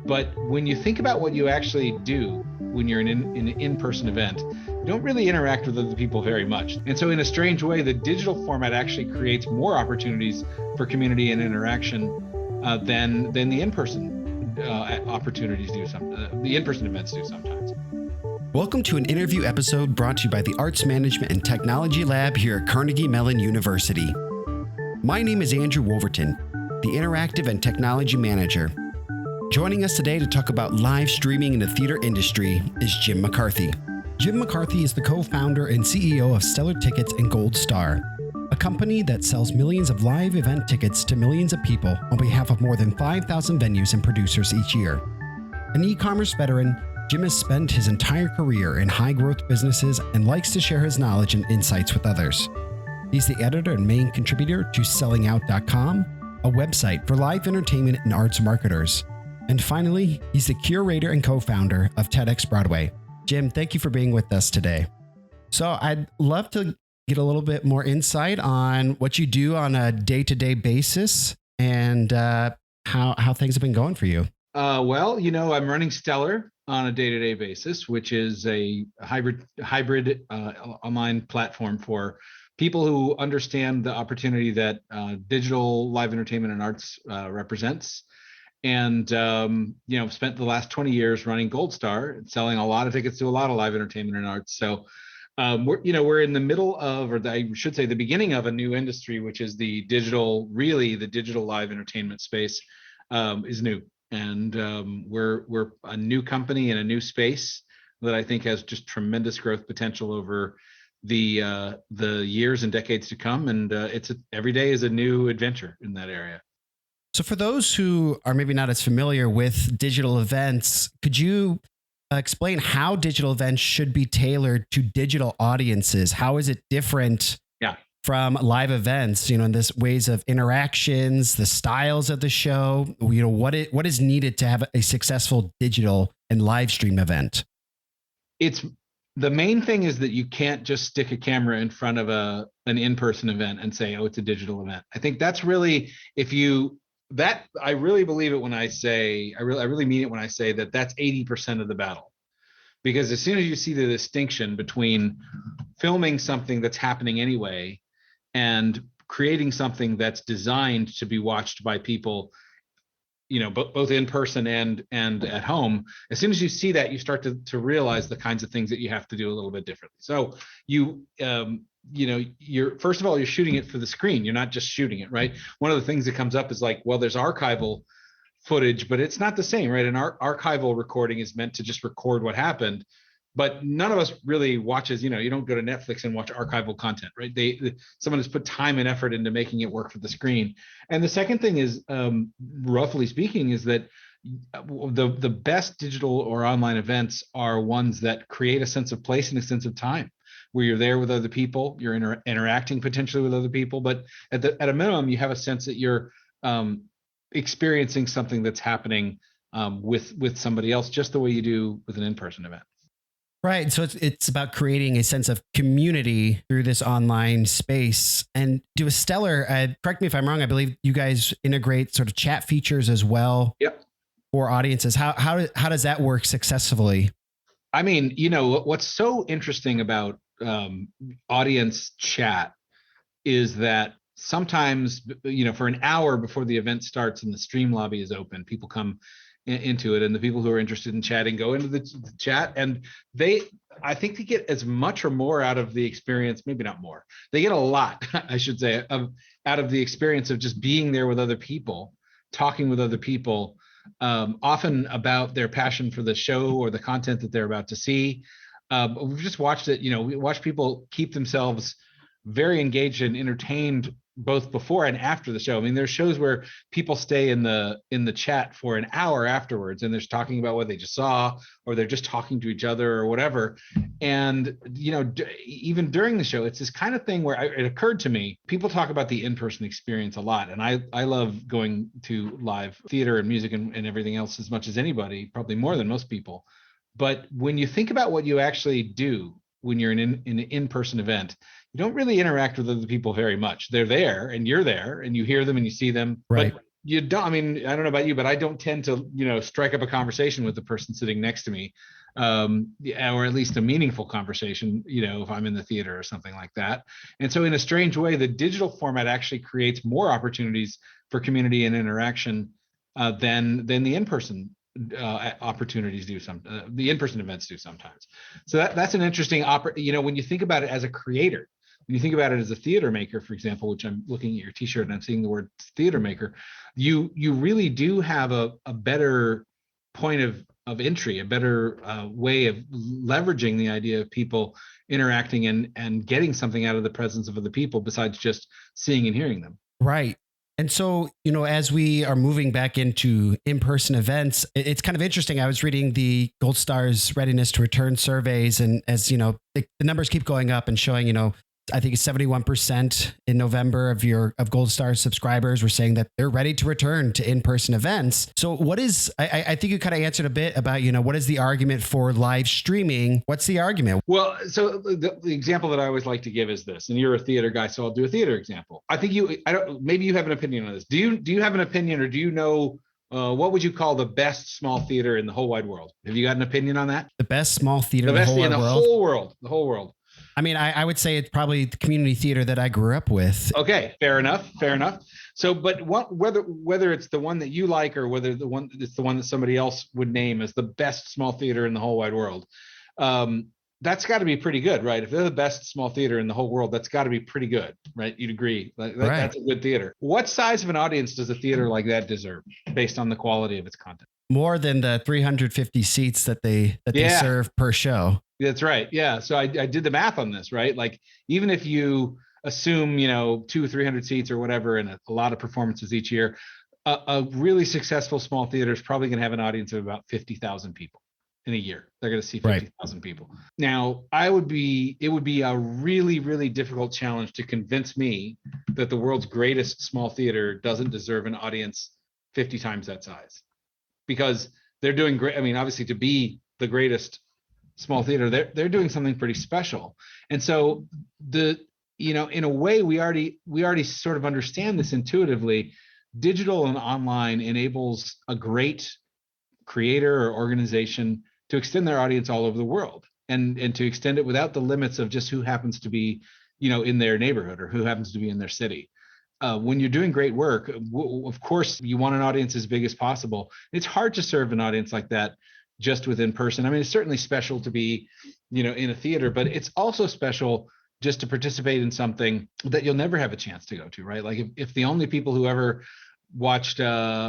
But when you think about what you actually do when you're in an in-person event, you don't really interact with other people very much. And so in a strange way, the digital format actually creates more opportunities for community and interaction than the in-person opportunities do. The in-person events do sometimes. Welcome to an interview episode brought to you by the Arts Management and Technology Lab here at Carnegie Mellon University. My name is Andrew Wolverton, the Interactive and Technology Manager. Joining us today to talk about live streaming in the theater industry is Jim McCarthy. Jim McCarthy is the co-founder and CEO of Stellar Tickets and Goldstar, a company that sells millions of live event tickets to millions of people on behalf of more than 5,000 venues and producers each year. An e-commerce veteran, Jim has spent his entire career in high-growth businesses and likes to share his knowledge and insights with others. He's the editor and main contributor to sellingout.com, a website for live entertainment and arts marketers. And finally, he's the curator and co-founder of TEDx Broadway. Jim, thank you for being with us today. So I'd love to get a little bit more insight on what you do on a day-to-day basis and how things have been going for you. Well, I'm running Stellar on a day-to-day basis, which is a hybrid online platform for people who understand the opportunity that digital live entertainment and arts represents. And, spent the last 20 years running Goldstar, selling a lot of tickets to a lot of live entertainment and arts. So we're in the middle of, or I should say the beginning of a new industry, which is the digital live entertainment space is new. And we're a new company in a new space that I think has just tremendous growth potential over the years and decades to come. And every day is a new adventure in that area. So for those who are maybe not as familiar with digital events, could you explain how digital events should be tailored to digital audiences? How is it different from live events, in this ways of interactions, the styles of the show, what is needed to have a successful digital and live stream event? The main thing is that you can't just stick a camera in front of an in-person event and say, oh, it's a digital event. I think that's really, I really believe it when I say, I really mean it when I say that that's 80% of the battle. Because as soon as you see the distinction between filming something that's happening anyway and creating something that's designed to be watched by people, both in person and at home, as soon as you see that, you start to realize the kinds of things that you have to do a little bit differently. So you're first of all, you're shooting it for the screen. You're not just shooting it, right? One of the things that comes up is like, well, there's archival footage, but it's not the same, right? An archival recording is meant to just record what happened, but none of us really watches, you don't go to Netflix and watch archival content, right? Someone has put time and effort into making it work for the screen. And the second thing is, roughly speaking, is that the best digital or online events are ones that create a sense of place and a sense of time, where you're there with other people, you're interacting potentially with other people, but at a minimum, you have a sense that you're experiencing something that's happening with somebody else, just the way you do with an in-person event. Right. So it's about creating a sense of community through this online space. And do a Stellar, correct me if I'm wrong, I believe you guys integrate sort of chat features as well. Yep. For audiences. How does that work successfully? I mean, what's so interesting about audience chat is that sometimes, for an hour before the event starts and the stream lobby is open, people come into it, and the people who are interested in chatting go into the chat, and I think they get as much or more out of the experience, maybe not more. They get a lot, I should say, out of the experience of just being there with other people, talking with other people, often about their passion for the show or the content that they're about to see. We've just watched it, we watch people keep themselves very engaged and entertained both before and after the show. I mean, there's shows where people stay in the chat for an hour afterwards, and they're talking about what they just saw, or they're just talking to each other or whatever. And, even during the show, it's this kind of thing where it occurred to me, people talk about the in-person experience a lot. And I love going to live theater and music and everything else as much as anybody, probably more than most people. But when you think about what you actually do when you're in an in-person event, you don't really interact with other people very much. They're there and you're there and you hear them and you see them. Right. But you don't, I mean, I don't know about you, but I don't tend to, strike up a conversation with the person sitting next to me, or at least a meaningful conversation, if I'm in the theater or something like that. And so in a strange way, the digital format actually creates more opportunities for community and interaction than the in-person opportunities do the in-person events do sometimes. So that's an interesting when you think about it as a creator, when you think about it as a theater maker, for example, which I'm looking at your t-shirt and I'm seeing the word theater maker, you really do have a better point of entry, a better way of leveraging the idea of people interacting and getting something out of the presence of other people besides just seeing and hearing them. Right. And so, as we are moving back into in-person events, it's kind of interesting. I was reading the Goldstar's readiness to return surveys, and as the numbers keep going up and showing, I think it's 71% in November of Goldstar subscribers were saying that they're ready to return to in-person events. So what is, I think you kind of answered a bit about, what is the argument for live streaming? What's the argument? Well, so the example that I always like to give is this, and you're a theater guy, so I'll do a theater example. I think maybe you have an opinion on this. Do you have an opinion, or do you know, what would you call the best small theater in the whole wide world? Have you got an opinion on that? The best small theater in the whole world. I mean, I would say it's probably the community theater that I grew up with. Okay, fair enough. So, but whether it's the one that you like or whether it's the one that somebody else would name as the best small theater in the whole wide world, that's got to be pretty good, right? If they're the best small theater in the whole world, that's got to be pretty good, right? You'd agree. That's a good theater. What size of an audience does a theater like that deserve based on the quality of its content? More than the 350 seats that they serve per show. That's right. Yeah. So I did the math on this, right? Like, even if you assume, 200 or 300 seats or whatever, and a lot of performances each year, a really successful small theater is probably going to have an audience of about 50,000 people in a year. They're going to see 50,000 people. Now, it would be a really, really difficult challenge to convince me that the world's greatest small theater doesn't deserve an audience 50 times that size, because they're doing great. I mean, obviously, to be the greatest small theater, they're doing something pretty special. And so in a way, we already sort of understand this intuitively. Digital and online enables a great creator or organization to extend their audience all over the world, and to extend it without the limits of just who happens to be, in their neighborhood or who happens to be in their city. When you're doing great work, of course, you want an audience as big as possible. It's hard to serve an audience like that just within person. I mean, it's certainly special to be, in a theater, but it's also special just to participate in something that you'll never have a chance to go to, right? Like if the only people who ever watched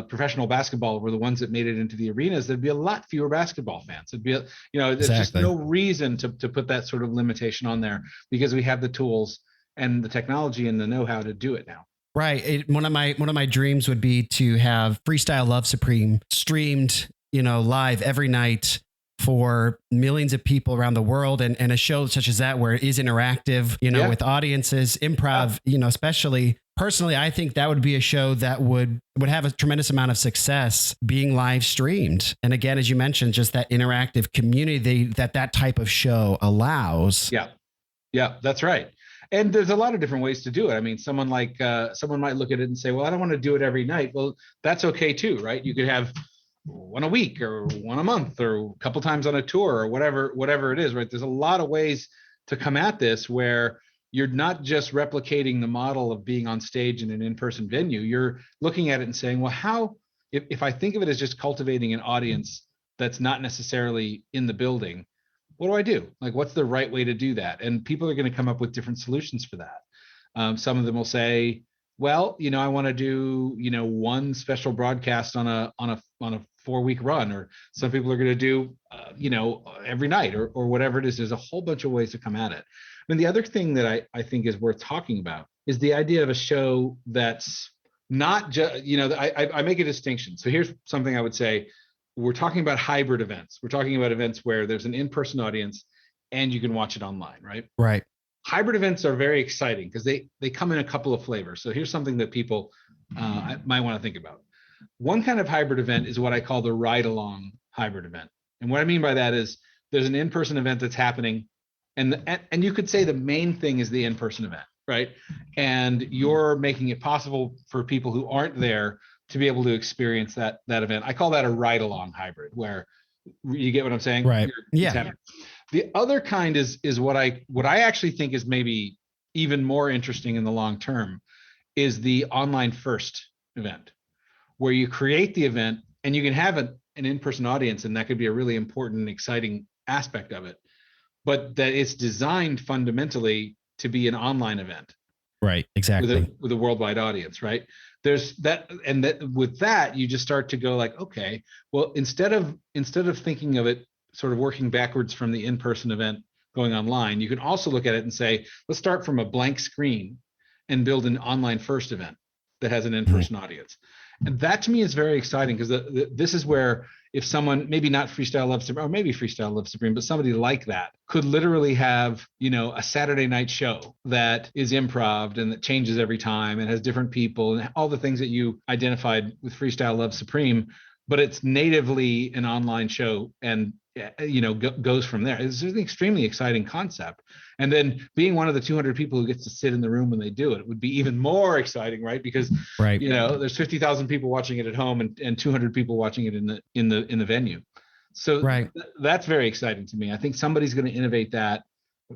professional basketball were the ones that made it into the arenas, there'd be a lot fewer basketball fans. It'd be, there's just no reason to put that sort of limitation on there, because we have the tools and the technology and the know-how to do it now. Right. One of my dreams would be to have Freestyle Love Supreme streamed, live every night for millions of people around the world, and a show such as that where it is interactive, with audiences, improv, especially. Personally, I think that would be a show that would have a tremendous amount of success being live streamed. And again, as you mentioned, just that interactive community that type of show allows. Yeah, that's right. And there's a lot of different ways to do it. I mean, someone might look at it and say, well, I don't want to do it every night. Well, that's okay too, right? You could have one a week or one a month or a couple times on a tour or whatever it is, right? There's a lot of ways to come at this where you're not just replicating the model of being on stage in an in-person venue. You're looking at it and saying, well, if I think of it as just cultivating an audience that's not necessarily in the building, what do I do? Like, what's the right way to do that? And people are going to come up with different solutions for that. Some of them will say, well, I want to do, one special broadcast on a 4-week run, or some people are going to do, every night or whatever it is. There's a whole bunch of ways to come at it. And the other thing that I think is worth talking about is the idea of a show that's not just, I make a distinction. So here's something I would say. We're talking about hybrid events. We're talking about events where there's an in-person audience and you can watch it online, right? Right. Hybrid events are very exciting because they come in a couple of flavors. So here's something that people might want to think about. One kind of hybrid event is what I call the ride-along hybrid event. And what I mean by that is there's an in-person event that's happening, and you could say the main thing is the in-person event, right? And you're making it possible for people who aren't there to be able to experience that event. I call that a ride along hybrid, where you get what I'm saying? Right. Yeah. The other kind is what I actually think is maybe even more interesting in the long term, is the online first event, where you create the event and you can have an in-person audience, and that could be a really important and exciting aspect of it, but that it's designed fundamentally to be an online event. Right. Exactly. With a worldwide audience, right? There's that, and that with that, you just start to go like, okay, well, instead of thinking of it sort of working backwards from the in-person event going online, you can also look at it and say, let's start from a blank screen and build an online first event that has an in-person audience. And that to me is very exciting, because this is where, if someone, maybe not Freestyle Love Supreme, or maybe Freestyle Love Supreme, but somebody like that could literally have, a Saturday night show that is improv and that changes every time and has different people and all the things that you identified with Freestyle Love Supreme, but it's natively an online show and goes from there. It's an extremely exciting concept. And then being one of the 200 people who gets to sit in the room when they do it would be even more exciting, right? Because there's 50,000 people watching it at home and 200 people watching it in the venue. So that's very exciting to me. I think somebody's going to innovate that.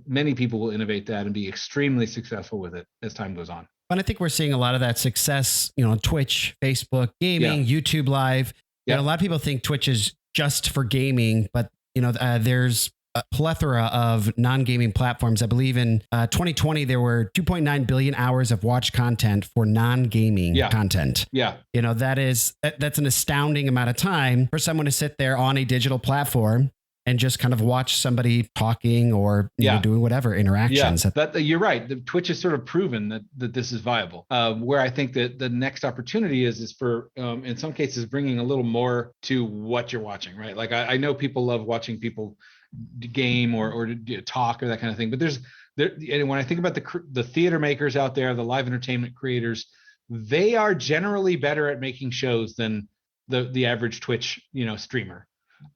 Many people will innovate that and be extremely successful with it as time goes on. But I think we're seeing a lot of that success, on Twitch, Facebook, gaming, YouTube Live. A lot of people think Twitch is just for gaming, but there's a plethora of non-gaming platforms. I believe in 2020 there were 2.9 billion hours of watch content for non-gaming content. Yeah, that's an astounding amount of time for someone to sit there on a digital platform and just kind of watch somebody talking or doing whatever interactions. Yeah, you're right. The Twitch has sort of proven that this is viable. Where I think that the next opportunity is for, in some cases, bringing a little more to what you're watching, right? Like I know people love watching people game or talk or that kind of thing, but and when I think about the theater makers out there, the live entertainment creators, they are generally better at making shows than the average Twitch streamer.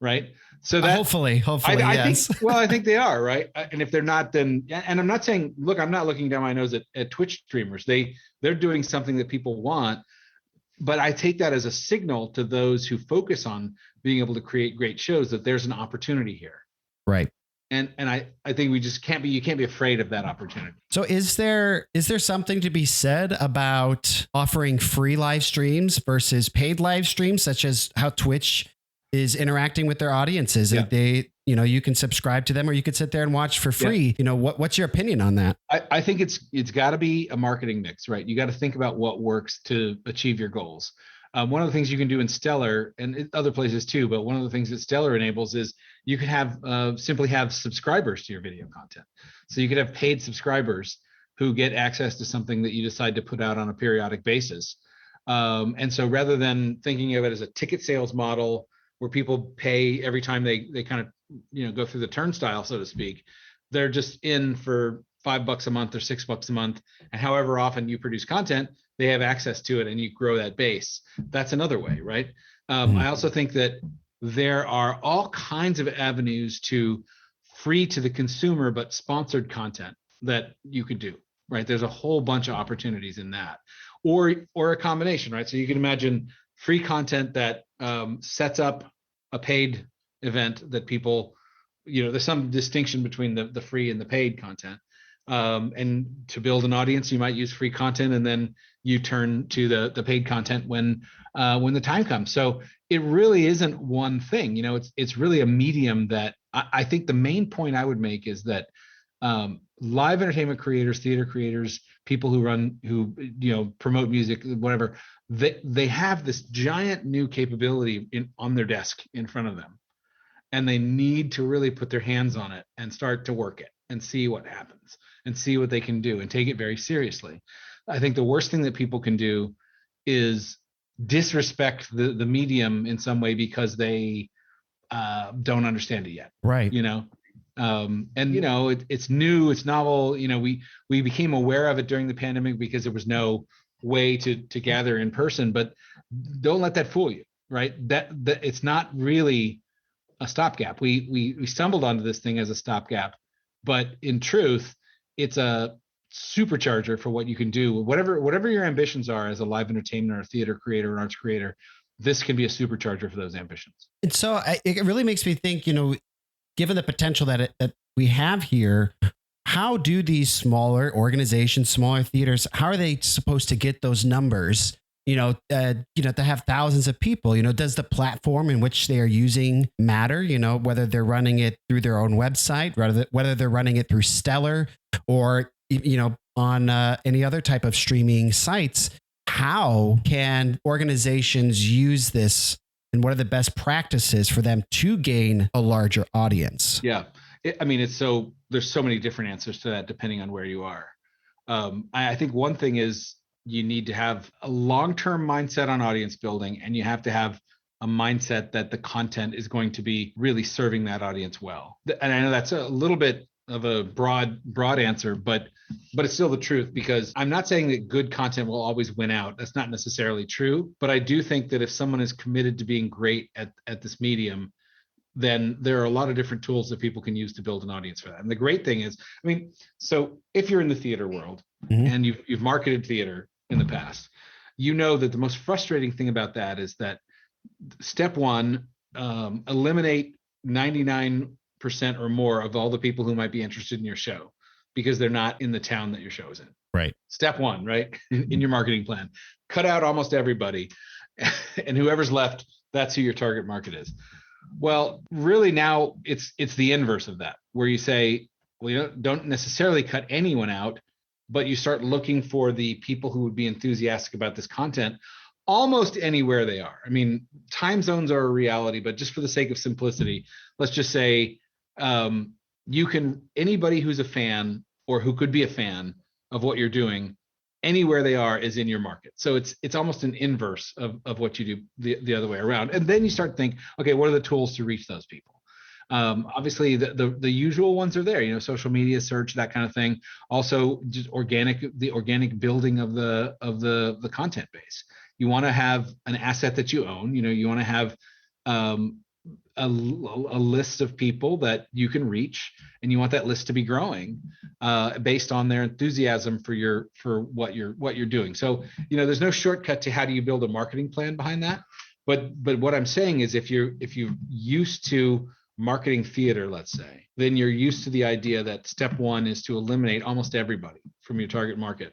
Right. So that hopefully, yes. I think they are, right. And if they're not, then, and I'm not saying, look, I'm not looking down my nose at Twitch streamers. They're doing something that people want, but I take that as a signal to those who focus on being able to create great shows that there's an opportunity here. Right. And I think you can't be afraid of that opportunity. So is there something to be said about offering free live streams versus paid live streams, such as how Twitch is interacting with their audiences? They, you can subscribe to them or you could sit there and watch for free. What's your opinion on that? I think it's got to be a marketing mix, right? You got to think about what works to achieve your goals. One of the things you can do in Stellar and other places too, but one of the things that Stellar enables is you can have simply have subscribers to your video content. So you could have paid subscribers who get access to something that you decide to put out on a periodic basis. And so rather than thinking of it as a ticket sales model where people pay every time they kind of go through the turnstile, so to speak, they're just in for $5 a month or $6 a month, and however often you produce content, they have access to it and you grow that base. That's another way, right? I also think that there are all kinds of avenues to free to the consumer but sponsored content that you could do, right? There's a whole bunch of opportunities in that, or a combination, right? So you can imagine free content that sets up a paid event that people, there's some distinction between the free and the paid content. And to build an audience, you might use free content and then you turn to the paid content when the time comes. So it really isn't one thing, it's really a medium that I think the main point I would make is that live entertainment creators, theater creators, people who promote music, whatever, they have this giant new capability on their desk in front of them, and they need to really put their hands on it and start to work it and see what happens and see what they can do and take it very seriously. I think the worst thing that people can do is disrespect the medium in some way because they don't understand it yet. Right. It's new, it's novel. We became aware of it during the pandemic because there was no way to gather in person, but don't let that fool you, right? That it's not really a stopgap. We stumbled onto this thing as a stopgap, but in truth, it's a supercharger for what you can do. Whatever your ambitions are as a live entertainment or theater creator or arts creator, this can be a supercharger for those ambitions. And so it really makes me think, given the potential that we have here, how do these smaller organizations, smaller theaters, how are they supposed to get those numbers? To have thousands of people, does the platform in which they are using matter, whether they're running it through their own website, whether they're running it through Stellar or, on any other type of streaming sites? How can organizations use this, and what are the best practices for them to gain a larger audience? Yeah. There's so many different answers to that depending on where you are. I think one thing is you need to have a long-term mindset on audience building, and you have to have a mindset that the content is going to be really serving that audience well. And I know that's a little bit of a broad answer, but it's still the truth, because I'm not saying that good content will always win out. That's not necessarily true. But I do think that if someone is committed to being great at this medium, then there are a lot of different tools that people can use to build an audience for that. And the great thing is, so if you're in the theater world and you've marketed theater in the past, that the most frustrating thing about that is that step one, eliminate 99% or more of all the people who might be interested in your show because they're not in the town that your show is in. Right. Step one, right? In your marketing plan, cut out almost everybody, and whoever's left, that's who your target market is. Well, really now it's the inverse of that, where you say, well, you don't necessarily cut anyone out, but you start looking for the people who would be enthusiastic about this content almost anywhere they are. Time zones are a reality, but just for the sake of simplicity, let's just say anybody who's a fan or who could be a fan of what you're doing, anywhere they are is in your market. So it's almost an inverse of what you do the other way around. And then you start to think, okay, what are the tools to reach those people? Obviously the usual ones are there, social media, search, that kind of thing. Also just the organic building of the content base. You want to have an asset that you own, you want to have a list of people that you can reach, and you want that list to be growing based on their enthusiasm for what you're doing. So, there's no shortcut to how do you build a marketing plan behind that. But what I'm saying is if you're used to marketing theater, let's say, then you're used to the idea that step one is to eliminate almost everybody from your target market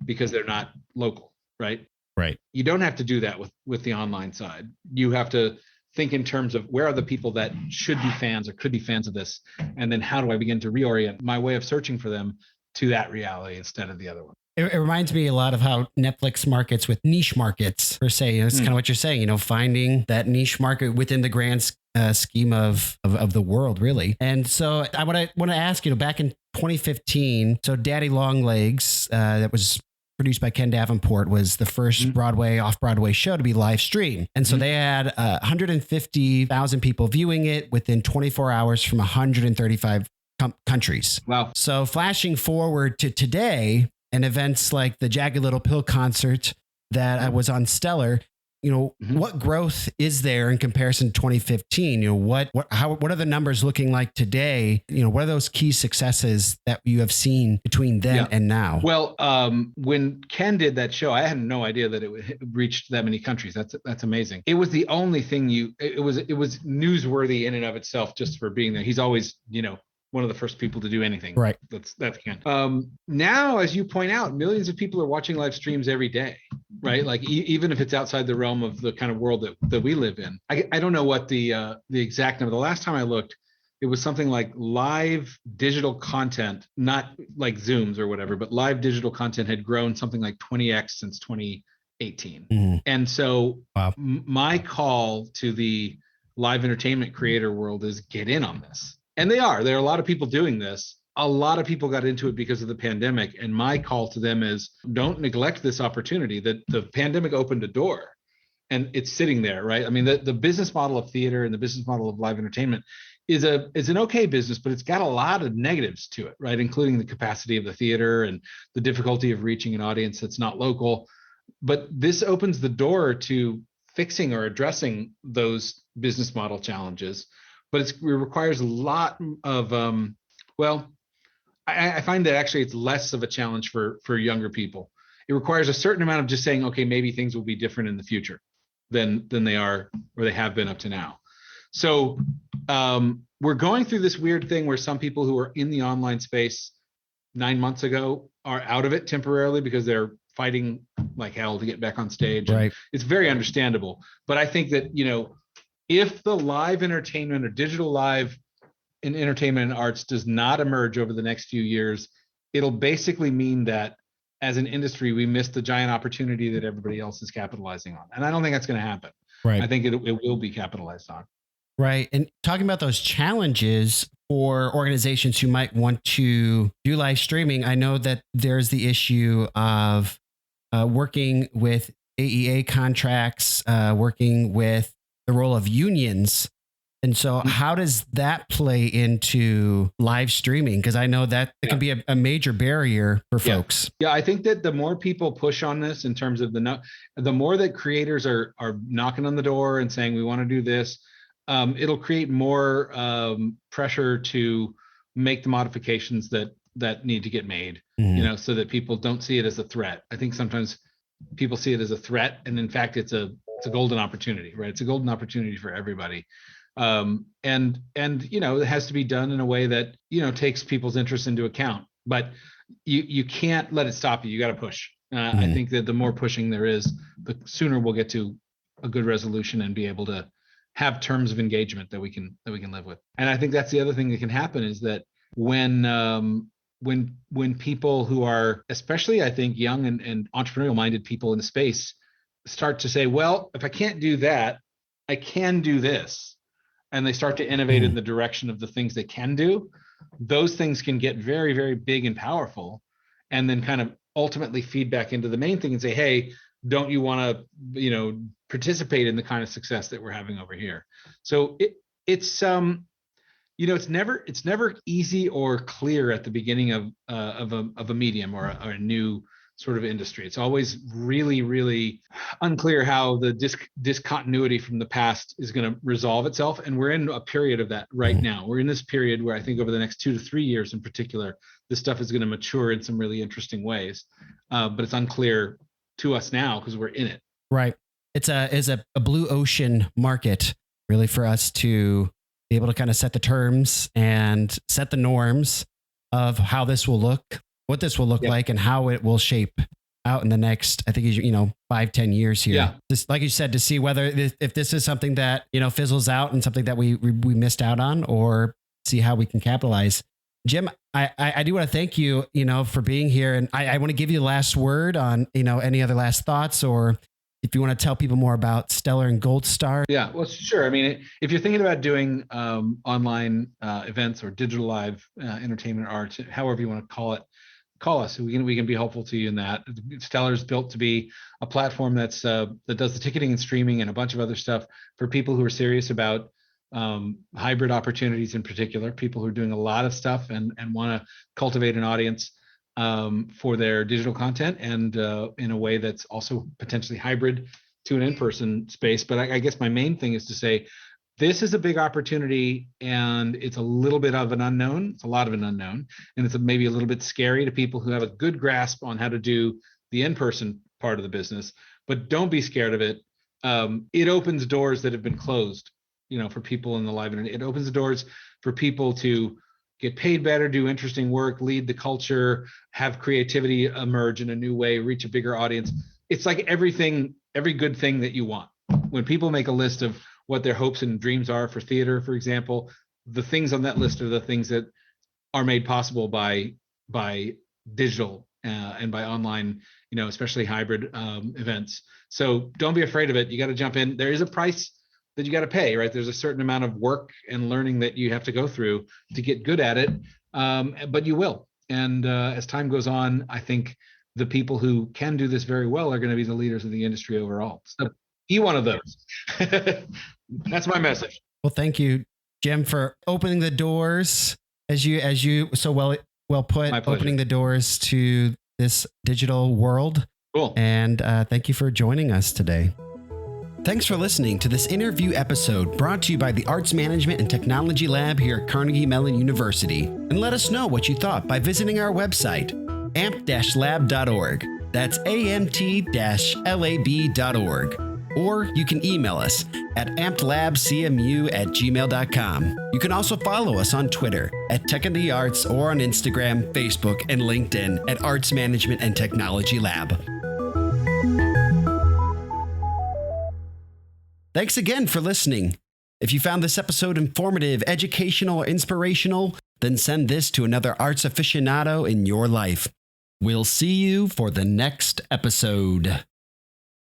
because they're not local, right? Right. You don't have to do that with the online side. You have to think in terms of where are the people that should be fans or could be fans of this, and then how do I begin to reorient my way of searching for them to that reality instead of the other one. It reminds me a lot of how Netflix markets with niche markets, per se. It's kind of what you're saying, finding that niche market within the grand scheme of the world, really. And so I want to ask, back in 2015, so Daddy Longlegs, that was produced by Ken Davenport, was the first Broadway, off-Broadway show to be live streamed. And so they had 150,000 people viewing it within 24 hours from 135 countries. Wow. So flashing forward to today, and events like the Jagged Little Pill concert that was on Stellar, what growth is there in comparison to 2015? What are the numbers looking like today? What are those key successes that you have seen between then and now? Well, when Ken did that show, I had no idea that it reached that many countries. That's amazing. It was the only thing it was newsworthy in and of itself just for being there. He's always, one of the first people to do anything. Right. That's Ken. Now, as you point out, millions of people are watching live streams every day, right? Like even if it's outside the realm of the kind of world that we live in. I don't know what the exact number. The last time I looked, it was something like live digital content, not like Zooms or whatever, but live digital content had grown something like 20x since 2018. And so my call to the live entertainment creator world is get in on this. And there are a lot of people doing this. A lot of people got into it because of the pandemic. And my call to them is don't neglect this opportunity. That the pandemic opened a door and it's sitting there, right? The business model of theater and the business model of live entertainment is an okay business, but it's got a lot of negatives to it, right? Including the capacity of the theater and the difficulty of reaching an audience that's not local. But this opens the door to fixing or addressing those business model challenges. But it requires a lot of, I find that actually it's less of a challenge for younger people. It requires a certain amount of just saying, okay, maybe things will be different in the future than they are or they have been up to now. So we're going through this weird thing where some people who were in the online space 9 months ago are out of it temporarily because they're fighting like hell to get back on stage. Right. It's very understandable. But I think that, if the live entertainment or digital live in entertainment and arts does not emerge over the next few years, it'll basically mean that as an industry, we missed the giant opportunity that everybody else is capitalizing on. And I don't think that's going to happen. Right. I think it will be capitalized on. Right. And talking about those challenges for organizations who might want to do live streaming, I know that there's the issue of working with AEA contracts, working with the role of unions. And so how does that play into live streaming? Because I know that it can be a major barrier for folks. Yeah, I think that the more people push on this in terms of the more that creators are knocking on the door and saying, we want to do this, it'll create more pressure to make the modifications that need to get made, so that people don't see it as a threat. I think sometimes people see it as a threat, and in fact, it's a golden opportunity, right? It's a golden opportunity for everybody. And it has to be done in a way that, takes people's interests into account, but you can't let it stop you. You got to push. I think that the more pushing there is, the sooner we'll get to a good resolution and be able to have terms of engagement that we can live with. And I think that's the other thing that can happen is that when people who are, especially I think young and entrepreneurial minded people in the space, start to say, well, if I can't do that, I can do this. And they start to innovate in the direction of the things they can do, those things can get very, very big and powerful, and then kind of ultimately feed back into the main thing and say, hey, don't you want to, participate in the kind of success that we're having over here? So it's never easy or clear at the beginning of a medium or a new sort of industry. It's always really, really unclear how the discontinuity from the past is going to resolve itself. And we're in a period of that right now. We're in this period where I think over the next 2 to 3 years in particular, this stuff is going to mature in some really interesting ways. But it's unclear to us now because we're in it. Right. It's a blue ocean market really for us to be able to kind of set the terms and set the norms of how this will look, what this will look like, and how it will shape out in the next, I think, 5-10 years here. Yeah. Just like you said, to see whether if this is something that, fizzles out and something that we missed out on, or see how we can capitalize. Jim, I do want to thank you, for being here. And I want to give you the last word on, any other last thoughts, or if you want to tell people more about Stellar and Goldstar. Yeah, well, sure. I mean, if you're thinking about doing online events or digital live entertainment arts, however you want to call it, call us. We can be helpful to you in that. Stellar is built to be a platform that does the ticketing and streaming and a bunch of other stuff for people who are serious about hybrid opportunities, in particular, people who are doing a lot of stuff and want to cultivate an audience for their digital content and in a way that's also potentially hybrid to an in-person space. But I guess my main thing is to say, this is a big opportunity, and it's a little bit of an unknown. It's a lot of an unknown, and it's maybe a little bit scary to people who have a good grasp on how to do the in-person part of the business. But don't be scared of it. It opens doors that have been closed, for people in the live internet. It opens the doors for people to get paid better, do interesting work, lead the culture, have creativity emerge in a new way, reach a bigger audience. It's like every good thing that you want. When people make a list of what their hopes and dreams are for theater, for example, the things on that list are the things that are made possible by digital and by online, especially hybrid events. So don't be afraid of it. You got to jump in. There is a price that you got to pay, right? There's a certain amount of work and learning that you have to go through to get good at it, but you will. And as time goes on, I think the people who can do this very well are going to be the leaders of the industry overall. So be one of those. That's my message. Well, thank you, Jim, for opening the doors, as you so well put, opening the doors to this digital world. Cool. And thank you for joining us today. Thanks for listening to this interview episode brought to you by the Arts Management and Technology Lab here at Carnegie Mellon University. And let us know what you thought by visiting our website, amp-lab.org. That's amt-lab.org. Or you can email us at ampedlabcmu@gmail.com. You can also follow us on Twitter at Tech in the Arts or on Instagram, Facebook, and LinkedIn at Arts Management and Technology Lab. Thanks again for listening. If you found this episode informative, educational, or inspirational, then send this to another arts aficionado in your life. We'll see you for the next episode.